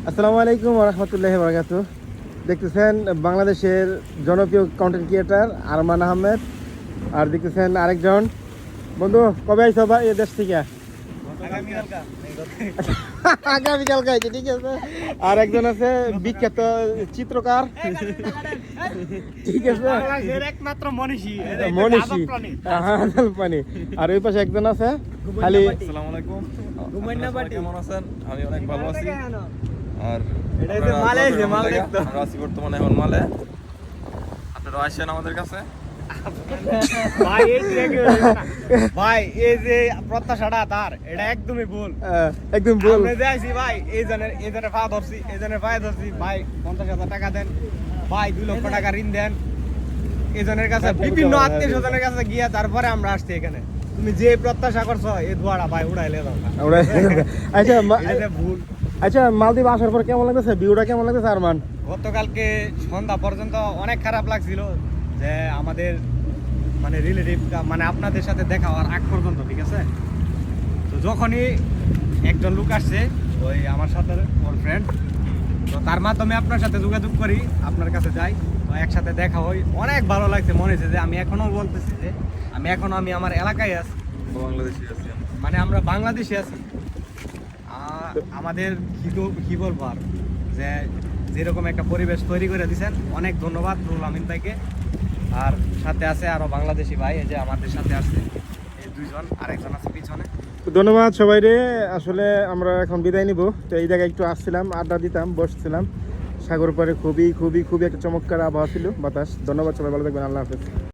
আসসালামু আলাইকুম ওয়া রাহমাতুল্লাহি ওয়া বারাকাতুহু। দেখতেছেন বাংলাদেশের জনপ্রিয় কন্টেন্ট ক্রিয়েটর আরমান আহমেদ, আর দেখতেছেন আরেকজন বন্ধু। কবে আইছো ভাই এই দেশ থেকে? আগামীকালকে আইছে, ঠিক আছে। আর একজন আছে বিখ্যাত চিত্রকার, ঠিক আছে, একমাত্র মনীষী পানি। আর ওই পাশে একজন আছে খালি। আসসালামু আলাইকুম, কেমন আছেন? আমি অনেক ভালো আছি। আর আমরা আছি বর্তমানে এখন মালে। আপনারা আসেন আমাদের কাছে। ভাই এই যে প্রত্যাশাটা তার এটা একদমই ভুল, একদম ভুল। আমরা যাইছি ভাই এই জনের পা ধরছি, ভাই 50,000 টাকা দেন ভাই, 2 লক্ষ টাকা ঋণ দেন। এই জনের কাছে বিভিন্ন আত্মীয় স্বজনের কাছে গিয়া তারপরে আমরা আসছি এখানে। তুমি যে প্রত্যাশা করছো এই দোয়াটা ভাই উড়াইলে দাও না। আচ্ছা এটা ভুল। আচ্ছা, মালদ্বীপ আসার পর কেমন লাগতেছে? ভিউটা কেমন লাগতেছে আরমান? গতকালকে সন্ধ্যা পর্যন্ত অনেক খারাপ লাগছিল যে আমাদের মানে রিলেটিভ মানে আপনাদের সাথে দেখা হওয়ার আগ পর্যন্ত, ঠিক আছে। তো যখনই একজন লোক আসছে ওই আমার সাথে, ওর ফ্রেন্ড, তো তার মাধ্যমে আপনার সাথে যোগাযোগ করি, আপনার কাছে যাই, তো একসাথে দেখা হই। অনেক ভালো লাগছে, মনে হচ্ছে যে আমি এখনো বলতেছি যে আমি আমার এলাকায় আছি, বাংলাদেশি আছি। মানে আমরা বাংলাদেশে আছি। আমাদের কি বলবো আর, যে যেরকম একটা পরিবেশ তৈরি করে দিয়েছেন, অনেক ধন্যবাদ রুহুল আমিন ভাইকে। আর সাথে আছে আরো বাংলাদেশি ভাই, এই যে আমাদের সাথে আছে এই 2 জন, আরেকজন আছে পিছনে। ধন্যবাদ সবাই রে। আসলে আমরা এখন বিদায় নিব। তো এই জায়গায় একটু আসছিলাম, আড্ডা দিতাম, বসছিলাম সাগর পাড়ে। খুবই খুবই খুবই একটা চমৎকার আবহাওয়া ছিল, বাতাস। ধন্যবাদ সবাই, ভালো থাকবেন, আল্লাহ হাফেজ।